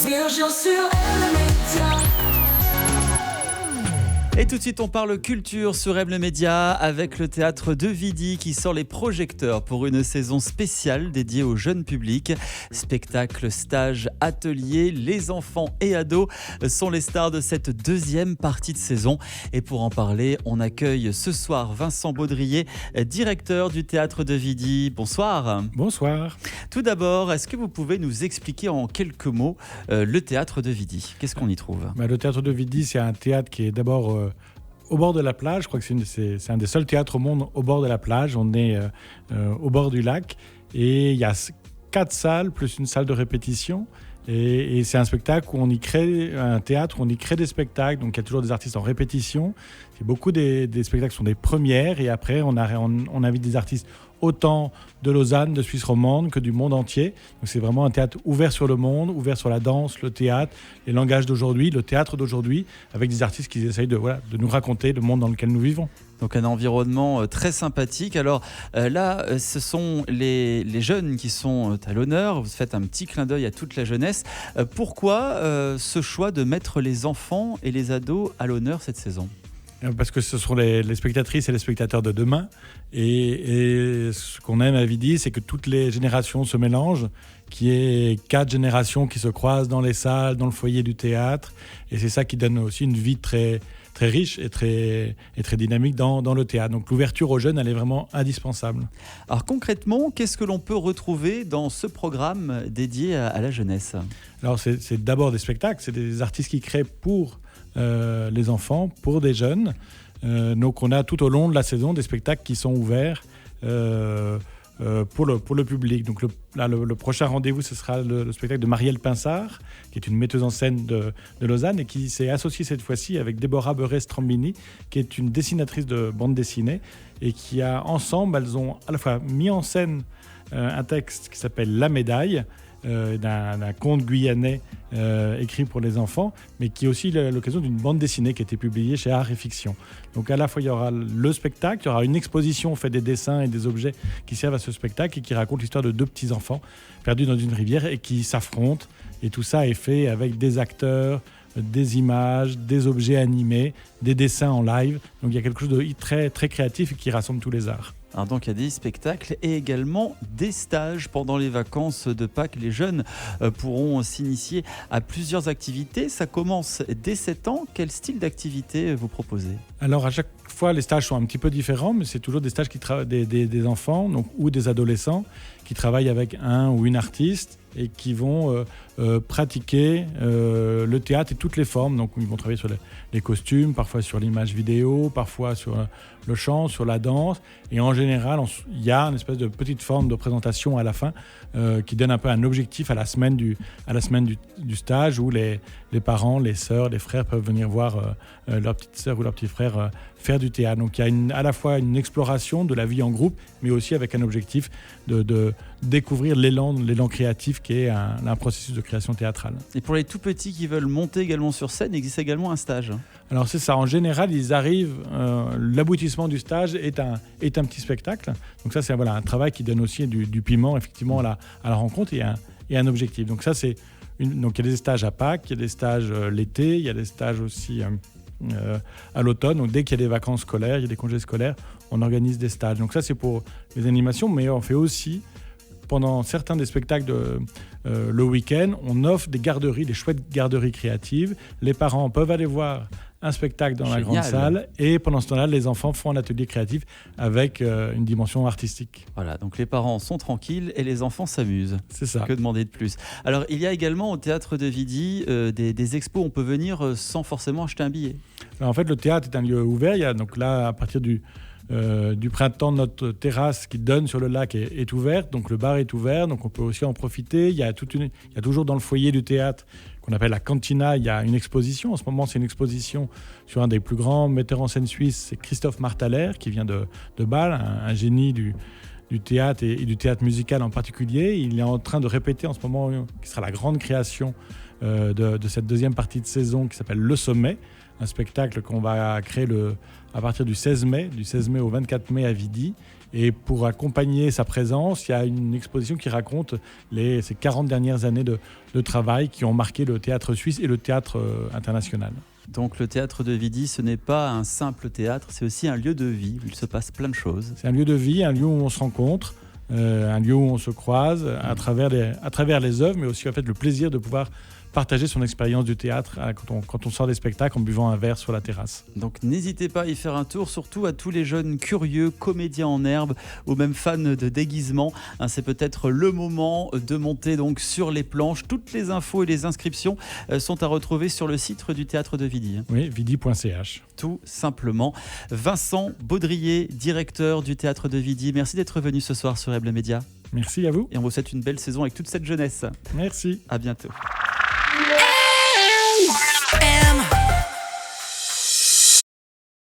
Virgile sur Média. Et tout de suite, on parle culture sur M le Média avec le théâtre de Vidy qui sort les projecteurs pour une saison spéciale dédiée au jeune public. Spectacle, stage, atelier, les enfants et ados sont les stars de cette deuxième partie de saison. Et pour en parler, on accueille ce soir Vincent Baudrier, directeur du théâtre de Vidy. Bonsoir. Bonsoir. Tout d'abord, est-ce que vous pouvez nous expliquer en quelques mots le théâtre de Vidy ? Qu'est-ce qu'on y trouve ? Le théâtre de Vidy, c'est un théâtre qui est d'abord au bord de la plage. Je crois que c'est un des seuls théâtres au monde au bord de la plage. On est au bord du lac et il y a 4 salles plus une salle de répétition. Et c'est un spectacle où on y crée un théâtre, où on y crée des spectacles. Donc il y a toujours des artistes en répétition. C'est beaucoup des spectacles sont des premières et après on invite des artistes autant de Lausanne, de Suisse romande que du monde entier. Donc c'est vraiment un théâtre ouvert sur le monde, ouvert sur la danse, le théâtre, les langages d'aujourd'hui, le théâtre d'aujourd'hui, avec des artistes qui essayent de nous raconter le monde dans lequel nous vivons. Donc un environnement très sympathique. Alors là, ce sont les jeunes qui sont à l'honneur. Vous faites un petit clin d'œil à toute la jeunesse. Pourquoi ce choix de mettre les enfants et les ados à l'honneur cette saison ? Parce que ce sont les spectatrices et les spectateurs de demain. Et ce qu'on aime à Vidy, c'est que toutes les générations se mélangent, qu'il y ait 4 générations qui se croisent dans les salles, dans le foyer du théâtre. Et c'est ça qui donne aussi une vie très, très riche et très dynamique dans le théâtre. Donc l'ouverture aux jeunes, elle est vraiment indispensable. Alors concrètement, qu'est-ce que l'on peut retrouver dans ce programme dédié à la jeunesse ? Alors c'est d'abord des spectacles, c'est des artistes qui créent pour les enfants, pour des jeunes. Donc on a tout au long de la saison des spectacles qui sont ouverts pour le public. Donc le prochain rendez-vous, ce sera le spectacle de Marielle Pinsard, qui est une metteuse en scène de Lausanne et qui s'est associée cette fois-ci avec Déborah Beurret-Strambini, qui est une dessinatrice de bande dessinée et qui ensemble, elles ont à la fois mis en scène un texte qui s'appelle La Médaille, d'un conte guyanais écrit pour les enfants, mais qui est aussi l'occasion d'une bande dessinée qui a été publiée chez Art et Fiction. Donc à la fois il y aura le spectacle, il y aura une exposition fait des dessins et des objets qui servent à ce spectacle et qui raconte l'histoire de 2 petits enfants perdus dans une rivière et qui s'affrontent. Et tout ça est fait avec des acteurs, des images, des objets animés, des dessins en live. Donc il y a quelque chose de très, très créatif et qui rassemble tous les arts. Alors donc il y a des spectacles et également des stages pendant les vacances de Pâques. Les jeunes pourront s'initier à plusieurs activités. Ça commence dès 7 ans. Quel style d'activité vous proposez ? Alors à chaque fois, les stages sont un petit peu différents, mais c'est toujours des stages des enfants ou des adolescents qui travaillent avec un ou une artiste et qui vont pratiquer le théâtre et toutes les formes. Donc ils vont travailler sur les costumes, parfois sur l'image vidéo, parfois sur le chant, sur la danse. Et en général, il y a une espèce de petite forme de présentation à la fin qui donne un peu un objectif à la semaine du stage où les parents, les sœurs, les frères peuvent venir voir leur petite sœur ou leur petit frère faire du théâtre. Donc il y a à la fois une exploration de la vie en groupe, mais aussi avec un objectif de découvrir l'élan créatif qui est un processus de création théâtrale. Et pour les tout petits qui veulent monter également sur scène, il existe également un stage. Alors c'est ça, en général ils arrivent, l'aboutissement du stage est un petit spectacle. Donc ça c'est un travail qui donne aussi du piment effectivement à la rencontre et un objectif. Donc ça donc il y a des stages à Pâques, il y a des stages l'été, il y a des stages aussi à l'automne. Donc dès qu'il y a des vacances scolaires, il y a des congés scolaires, on organise des stages. Donc ça c'est pour les animations, mais on fait aussi pendant certains des spectacles le week-end, on offre des garderies, des chouettes garderies créatives. Les parents peuvent aller voir un spectacle dans la grande salle et pendant ce temps-là, les enfants font un atelier créatif avec une dimension artistique. Voilà, donc les parents sont tranquilles et les enfants s'amusent. C'est ça. Que demander de plus ? Alors, il y a également au Théâtre de Vidy des expos. On peut venir sans forcément acheter un billet. Alors, en fait, le théâtre est un lieu ouvert. Il y a donc là, à partir du printemps, notre terrasse qui donne sur le lac est ouverte, donc le bar est ouvert, donc on peut aussi en profiter. Il y a toujours dans le foyer du théâtre, qu'on appelle la cantina, il y a une exposition. En ce moment, c'est une exposition sur un des plus grands metteurs en scène suisses, c'est Christophe Marthaler, qui vient de Bâle, un génie du théâtre et du théâtre musical en particulier. Il est en train de répéter en ce moment, qui sera la grande création de cette deuxième partie de saison qui s'appelle Le Sommet, un spectacle qu'on va créer à partir du 16 mai au 24 mai à Vidy Et pour accompagner sa présence, il y a une exposition qui raconte ces 40 dernières années de travail qui ont marqué le théâtre suisse et le théâtre international. Donc le théâtre de Vidy, ce n'est pas un simple théâtre, c'est aussi un lieu de vie où il se passe plein de choses. C'est un lieu de vie, un lieu où on se rencontre, un lieu où on se croise à travers les œuvres, mais aussi en fait, le plaisir de pouvoir partager son expérience du théâtre quand on sort des spectacles en buvant un verre sur la terrasse. Donc n'hésitez pas à y faire un tour, surtout à tous les jeunes curieux, comédiens en herbe ou même fans de déguisement. C'est peut-être le moment de monter donc sur les planches. Toutes les infos et les inscriptions sont à retrouver sur le site du théâtre de Vidy. Oui, vidy.ch. Tout simplement. Vincent Baudrier, directeur du théâtre de Vidy, merci d'être venu ce soir sur Eble Média. Merci à vous. Et on vous souhaite une belle saison avec toute cette jeunesse. Merci. À bientôt.